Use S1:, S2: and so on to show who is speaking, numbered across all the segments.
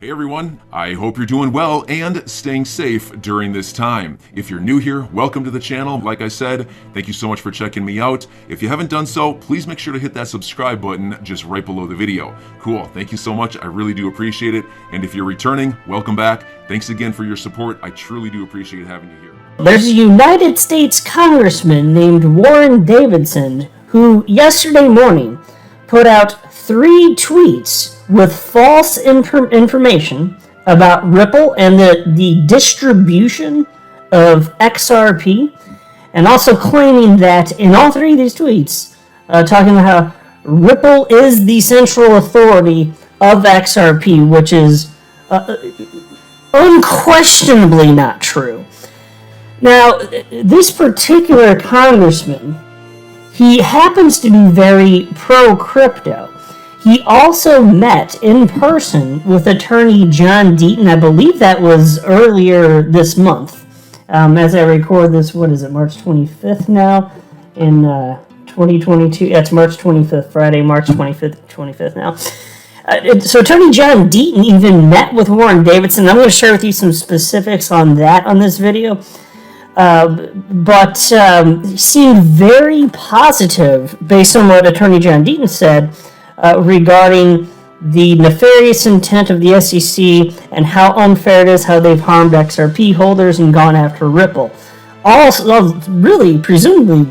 S1: Hey everyone, I hope you're doing well and staying safe during this time. If you're new here, welcome to the channel. Like I said, thank you so much for checking me out. If you haven't done so, please make sure to hit that subscribe button just right below the video. Cool, thank you so much. I really do appreciate it. And if you're returning, welcome back. Thanks again for your support. I truly do appreciate having you here.
S2: There's a United States congressman named Warren Davidson who yesterday morning put out 3 tweets with false information about Ripple and the distribution of XRP, and also claiming that in all 3 of these tweets, talking about how Ripple is the central authority of XRP, which is unquestionably not true. Now, this particular congressman, he happens to be very pro-crypto. He also met in person with attorney John Deaton. I believe that was earlier this month. As I record this, what is it, March 25th now in 2022? Yeah, it's March 25th, Friday, March 25th now. So attorney John Deaton even met with Warren Davidson. I'm going to share with you some specifics on that on this video. But he seemed very positive based on what attorney John Deaton said regarding the nefarious intent of the SEC and how unfair it is how they've harmed XRP holders and gone after Ripple. All really, presumably,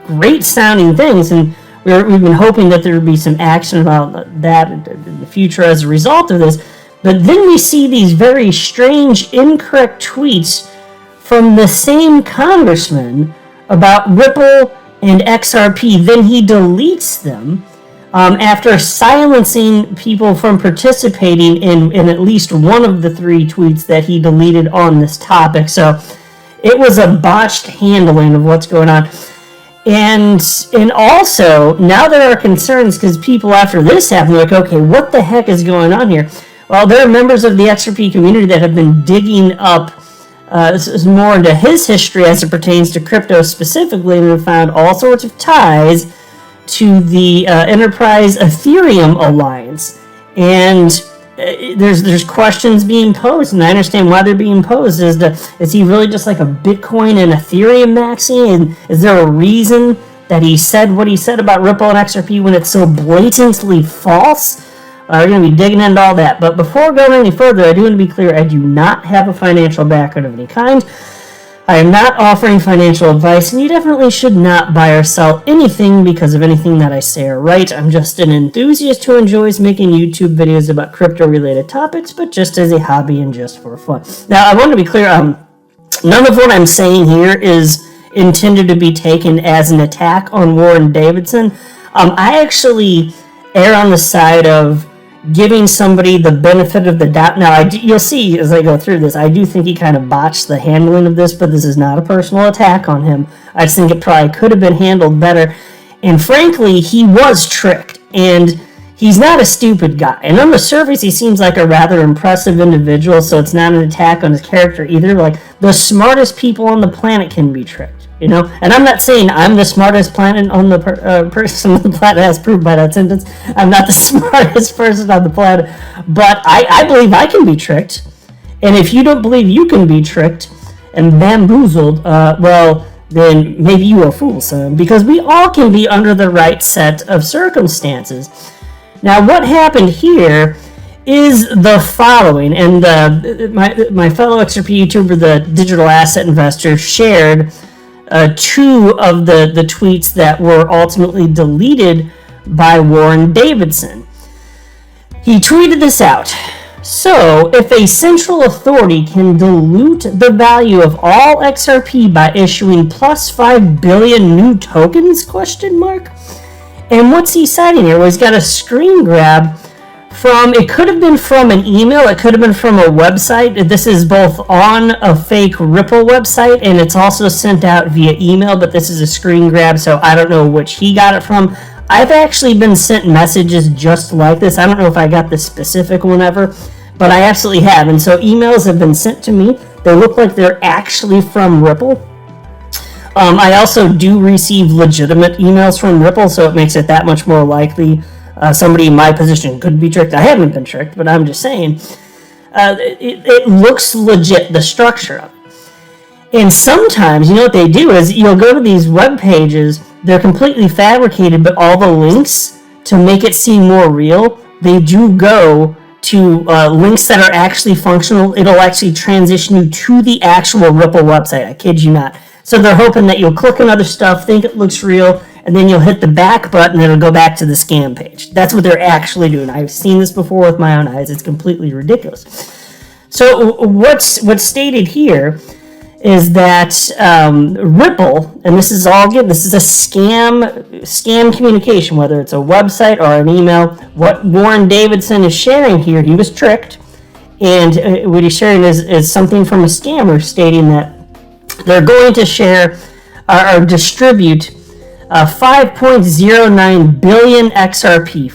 S2: great sounding things, and we've been hoping that there would be some action about that in the future as a result of this. But then we see these very strange, incorrect tweets from the same congressman about Ripple and XRP. Then he deletes them after silencing people from participating in at least one of the 3 tweets that he deleted on this topic. So it was a botched handling of what's going on. And also, now there are concerns because people after this happened, like, okay, what the heck is going on here? Well, there are members of the XRP community that have been digging up more into his history as it pertains to crypto specifically, and have found all sorts of ties to the Enterprise Ethereum Alliance. And there's questions being posed, and I understand why they're being posed. Is he really just like a Bitcoin and Ethereum maxi? And is there a reason that he said what he said about Ripple and XRP when it's so blatantly false? We're going to be digging into all that. But before going any further, I do want to be clear, I do not have a financial background of any kind. I am not offering financial advice, and you definitely should not buy or sell anything because of anything that I say or write. I'm just an enthusiast who enjoys making YouTube videos about crypto-related topics, but just as a hobby and just for fun. Now, I want to be clear, none of what I'm saying here is intended to be taken as an attack on Warren Davidson. I actually err on the side of giving somebody the benefit of the doubt. Now, you'll see as I go through this, I do think he kind of botched the handling of this, but this is not a personal attack on him. I just think it probably could have been handled better. And frankly, he was tricked, and he's not a stupid guy. And on the surface, he seems like a rather impressive individual, so it's not an attack on his character either. Like, the smartest people on the planet can be tricked. You know, and I'm not saying I'm the smartest planet on the person on the planet, as proved by that sentence. I'm not the smartest person on the planet, but I believe I can be tricked. And if you don't believe you can be tricked and bamboozled, well, then maybe you a fool, son, because we all can be under the right set of circumstances. Now, what happened here is the following, and my fellow XRP YouTuber, the Digital Asset Investor, shared 2 of the tweets that were ultimately deleted by Warren Davidson. He tweeted this out. So, if a central authority can dilute the value of all XRP by issuing plus 5 billion new tokens, ? And what's he citing here? Well, he's got a screen grab from, it could have been from an email, it could have been from a website. This is both on a fake Ripple website, and it's also sent out via email, but this is a screen grab, so I don't know which he got it from. I've actually been sent messages just like this. I don't know if I got the specific one ever, but I absolutely have. And so emails have been sent to me. They look like they're actually from Ripple. I also do receive legitimate emails from Ripple, so it makes it that much more likely somebody in my position could be tricked. I haven't been tricked, but I'm just saying. It looks legit, the structure of it. And sometimes, you know what they do is you'll go to these web pages, they're completely fabricated, but all the links, to make it seem more real, they do go to links that are actually functional. It'll actually transition you to the actual Ripple website. I kid you not. So they're hoping that you'll click on other stuff, think it looks real, and then you'll hit the back button and it'll go back to the scam page. That's what they're actually doing. I've seen this before with my own eyes. It's completely ridiculous. So what's stated here is that Ripple, and this is a scam communication, whether it's a website or an email. What Warren Davidson is sharing here, he was tricked, and what he's sharing is something from a scammer stating that they're going to share or distribute 5.09 billion XRP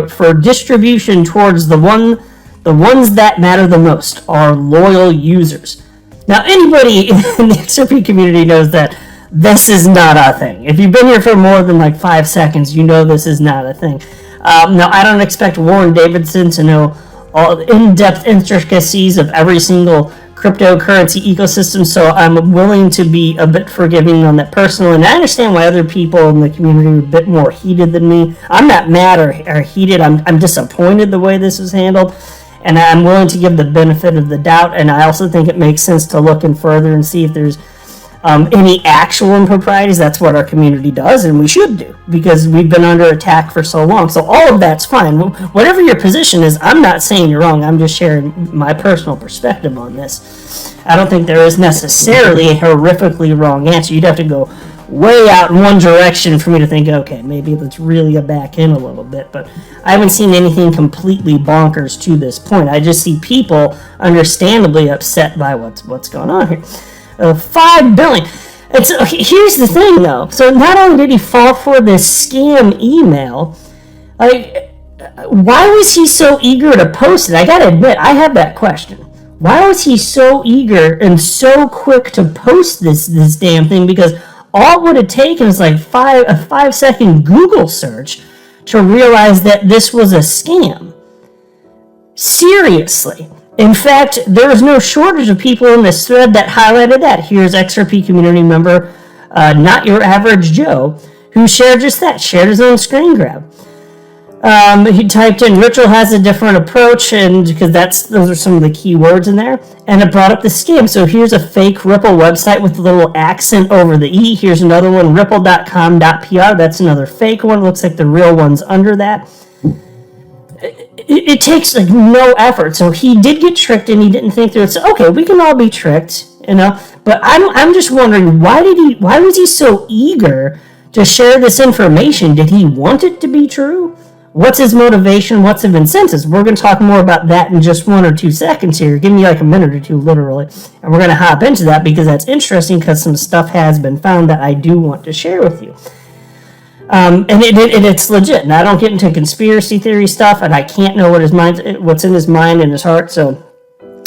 S2: for distribution towards the ones that matter the most, our loyal users. Now, anybody in the XRP community knows that this is not a thing. If you've been here for more than like 5 seconds, you know this is not a thing. Now, I don't expect Warren Davidson to know all the in-depth intricacies of every single cryptocurrency ecosystem, so I'm willing to be a bit forgiving on that personally. And I understand why other people in the community are a bit more heated than me. I'm not mad or heated. I'm disappointed the way this was handled. And I'm willing to give the benefit of the doubt, and I also think it makes sense to look in further and see if there's any actual improprieties. That's what our community does, and we should do, because we've been under attack for so long. So all of that's fine. Whatever your position is, I'm not saying you're wrong. I'm just sharing my personal perspective on this. I don't think there is necessarily a horrifically wrong answer. You'd have to go way out in one direction for me to think, okay, maybe let's really get back in a little bit. But I haven't seen anything completely bonkers to this point. I just see people understandably upset by what's going on here. $5 billion. Here's the thing, though. So not only did he fall for this scam email, why was he so eager to post it? I gotta admit, I have that question. Why was he so eager and so quick to post this damn thing? Because all it would have taken is like a 5-second Google search to realize that this was a scam. Seriously. In fact, there was no shortage of people in this thread that highlighted that. Here's XRP community member, Not Your Average Joe, who shared just that, shared his own screen grab. He typed in Ripple has a different approach, and because those are some of the key words in there, and it brought up the scam. So here's a fake Ripple website with a little accent over the E. Here's another one, ripple.com.pr. That's another fake one. Looks like the real one's under that. It takes like no effort. So he did get tricked, and he didn't think through it. So okay, we can all be tricked, you know. But I'm just wondering, why was he so eager to share this information? Did he want it to be true? What's his motivation? What's his incentives? We're going to talk more about that in just 1 or 2 seconds here. Give me like a minute or two, literally. And we're going to hop into that because that's interesting, because some stuff has been found that I do want to share with you. And it's legit. And I don't get into conspiracy theory stuff, and I can't know what's in his mind and his heart. So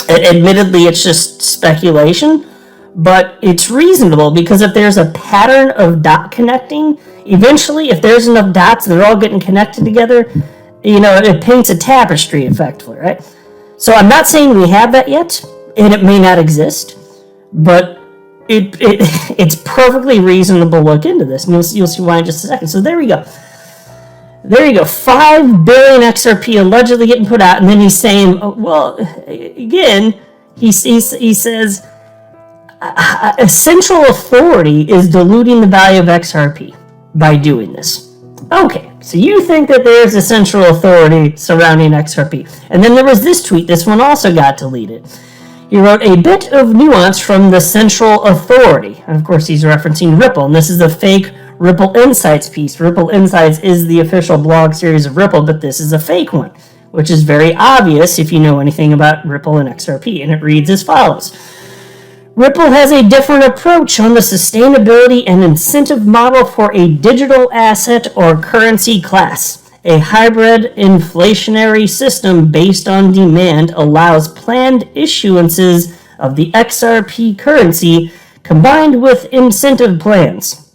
S2: admittedly, it's just speculation. But it's reasonable, because if there's a pattern of dot connecting, eventually, if there's enough dots and they're all getting connected together, you know, it paints a tapestry effectively, right? So I'm not saying we have that yet, and it may not exist, but it's perfectly reasonable to look into this, and you'll see why in just a second. So there we go. There you go. 5 billion XRP allegedly getting put out, and then he's saying, well, again, he says, a central authority is diluting the value of XRP by doing this. Okay, so you think that there's a central authority surrounding XRP. And then there was this tweet. This one also got deleted. He wrote, a bit of nuance from the central authority. And of course, he's referencing Ripple. And this is a fake Ripple Insights piece. Ripple Insights is the official blog series of Ripple, but this is a fake one, which is very obvious if you know anything about Ripple and XRP. And it reads as follows. Ripple has a different approach on the sustainability and incentive model for a digital asset or currency class. A hybrid inflationary system based on demand allows planned issuances of the XRP currency combined with incentive plans.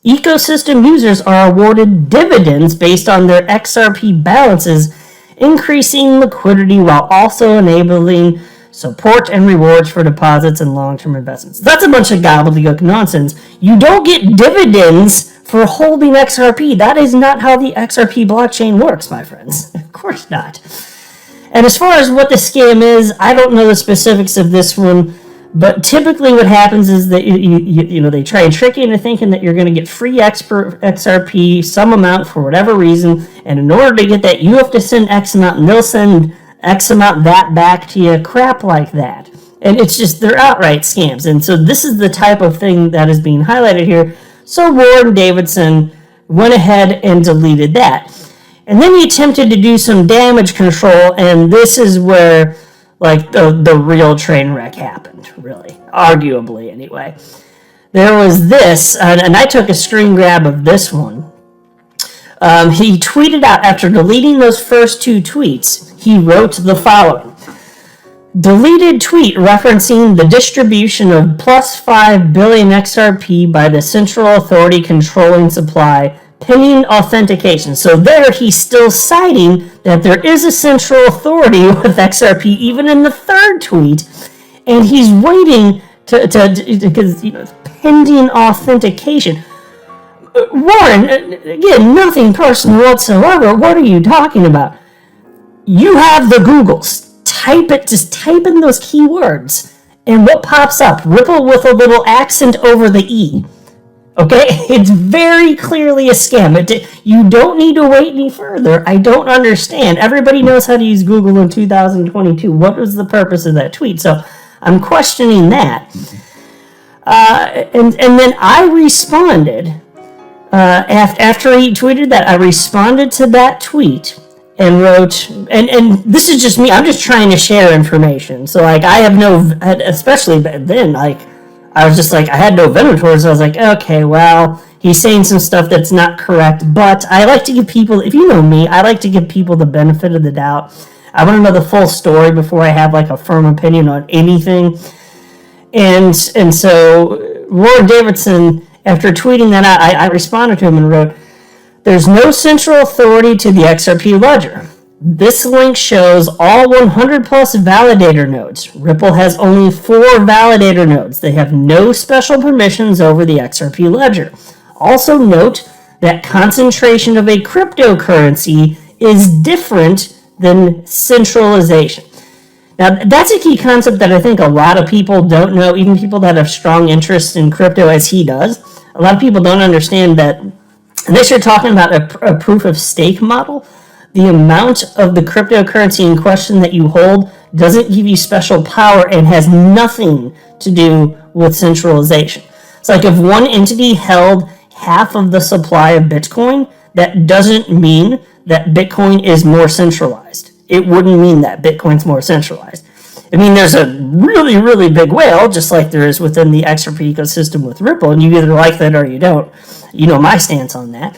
S2: Ecosystem users are awarded dividends based on their XRP balances increasing liquidity while also enabling support and rewards for deposits and long-term investments. That's a bunch of gobbledygook nonsense. You don't get dividends for holding XRP. That is not how the XRP blockchain works, my friends. Of course not. And as far as what the scam is, I don't know the specifics of this one, but typically what happens is that they try and trick you into thinking that you're going to get free XRP, some amount for whatever reason, and in order to get that, you have to send X amount, and they'll send X amount that back to you, crap like that. And it's just, they're outright scams. And so this is the type of thing that is being highlighted here. So Warren Davidson went ahead and deleted that. And then he attempted to do some damage control, and this is where like the real train wreck happened, really, arguably anyway. There was this, and I took a screen grab of this one. He tweeted out, after deleting those first two tweets, he wrote the following. Deleted tweet referencing the distribution of plus 5 billion XRP by the central authority controlling supply, pending authentication. So there he's still citing that there is a central authority with XRP, even in the third tweet, and he's waiting because pending authentication. Warren, again, nothing personal whatsoever. What are you talking about? You have the Googles. Just type in those keywords, and what pops up? Ripple with a little accent over the E. Okay, it's very clearly a scam. You don't need to wait any further. I don't understand. Everybody knows how to use Google in 2022. What was the purpose of that tweet? So I'm questioning that. And then I responded, after he tweeted that, I responded to that tweet and wrote, and this is just me, I'm just trying to share information. So like I have no, especially then, like, I was just like, I had no venom towards it. I was like, okay, well, he's saying some stuff that's not correct, but I like to give people, if you know me, I like to give people the benefit of the doubt. I want to know the full story before I have like a firm opinion on anything. And so Warren Davidson, after tweeting that out, I responded to him and wrote, there's no central authority to the XRP ledger. This link shows all 100 plus validator nodes. Ripple has only 4 validator nodes. They have no special permissions over the XRP ledger. Also note that concentration of a cryptocurrency is different than centralization. Now, that's a key concept that I think a lot of people don't know, even people that have strong interest in crypto as he does. A lot of people don't understand that, unless you're talking about a proof of stake model, the amount of the cryptocurrency in question that you hold doesn't give you special power and has nothing to do with centralization. It's like if one entity held half of the supply of Bitcoin, that doesn't mean that Bitcoin is more centralized. It wouldn't mean that Bitcoin's more centralized. I mean, there's a really, really big whale, just like there is within the XRP ecosystem with Ripple, and you either like that or you don't. You know my stance on that.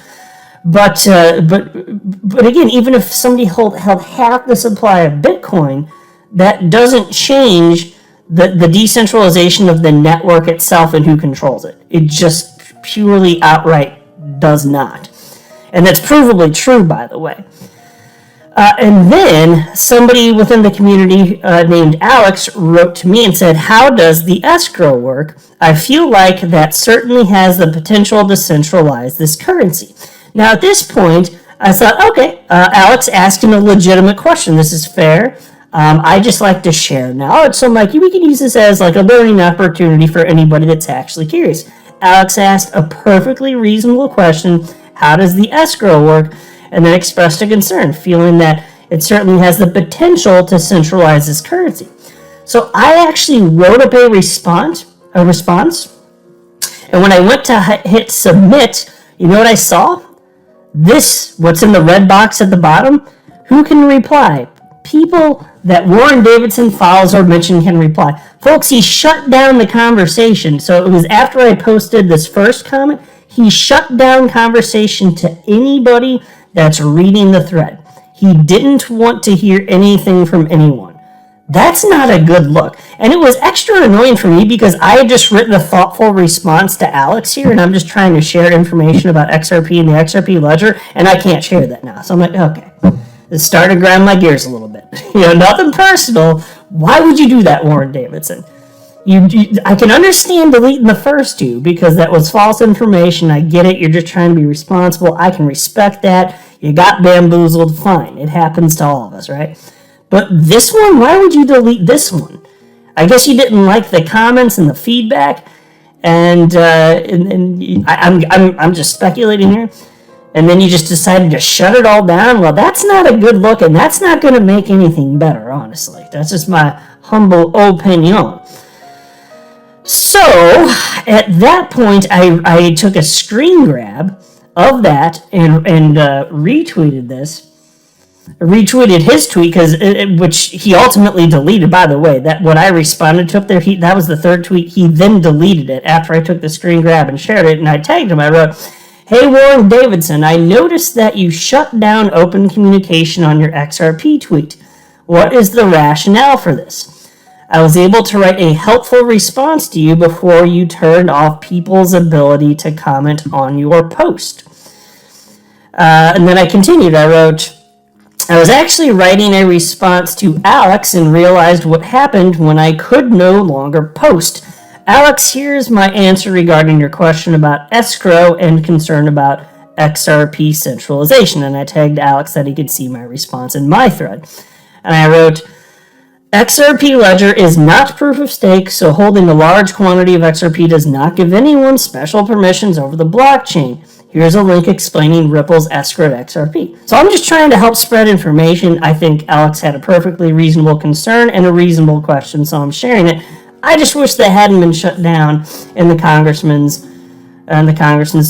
S2: But again, even if somebody held half the supply of Bitcoin, that doesn't change the decentralization of the network itself and who controls it. It just purely outright does not. And that's provably true, by the way. And then somebody within the community named Alex wrote to me and said, how does the escrow work? I feel like that certainly has the potential to centralize this currency. Now, at this point, I thought, okay, Alex asking a legitimate question. This is fair. I just like to share knowledge. So I'm like, we can use this as like a learning opportunity for anybody that's actually curious. Alex asked a perfectly reasonable question. How does the escrow work? And then expressed a concern, feeling that it certainly has the potential to centralize this currency. So I actually wrote up a response. And when I went to hit submit, you know what I saw? This, what's in the red box at the bottom, who can reply? People that Warren Davidson follows or mentioned can reply. Folks, he shut down the conversation. So it was after I posted this first comment, he shut down conversation to anybody that's reading the thread. He didn't want to hear anything from anyone. That's not a good look. And it was extra annoying for me because I had just written a thoughtful response to Alex here, and I'm just trying to share information about XRP and the XRP ledger, and I can't share that now. So I'm like, okay, It started to grind my gears a little bit. Nothing personal. Why would you do that, Warren Davidson? I can understand deleting the first two because that was false information. I get it. You're just trying to be responsible. I can respect that. You got bamboozled. Fine. It happens to all of us, right? But this one, why would you delete this one? I guess you didn't like the comments and the feedback, and I'm just speculating here. And then you just decided to shut it all down. Well, that's not a good look, and that's not going to make anything better, honestly. That's just my humble opinion. So, at that point, I took a screen grab of that and retweeted this. Retweeted his tweet, which he ultimately deleted, by the way. That what I responded to up there, that was the third tweet. He then deleted it after I took the screen grab and shared it, and I tagged him. I wrote, "Hey, Warren Davidson, I noticed that you shut down open communication on your XRP tweet. What is the rationale for this? I was able to write a helpful response to you before you turned off people's ability to comment on your post." And then I continued. I wrote, "I was actually writing a response to Alex and realized what happened when I could no longer post. Alex, here's my answer regarding your question about escrow and concern about XRP centralization." And I tagged Alex that he could see my response in my thread. And I wrote, "XRP ledger is not proof of stake, so holding a large quantity of XRP does not give anyone special permissions over the blockchain. Here's a link explaining Ripple's escrowed XRP." So I'm just trying to help spread information. I think Alex had a perfectly reasonable concern and a reasonable question, so I'm sharing it. I just wish that hadn't been shut down in the congressman's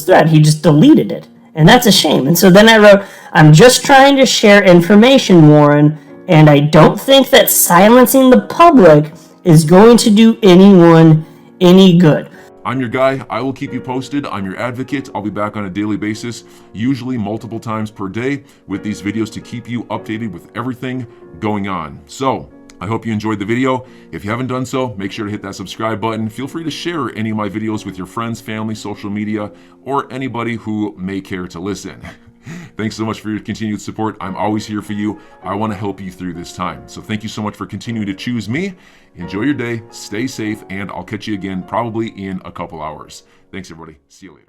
S2: thread. He just deleted it, and that's a shame. And so then I wrote, "I'm just trying to share information, Warren, and I don't think that silencing the public is going to do anyone any good."
S1: I'm your guy. I will keep you posted. I'm your advocate. I'll be back on a daily basis, usually multiple times per day, with these videos to keep you updated with everything going on. So, I hope you enjoyed the video. If you haven't done so, make sure to hit that subscribe button. Feel free to share any of my videos with your friends, family, social media, or anybody who may care to listen. Thanks so much for your continued support. I'm always here for you. I want to help you through this time. So thank you so much for continuing to choose me. Enjoy your day, stay safe, and I'll catch you again probably in a couple hours. Thanks, everybody. See you later.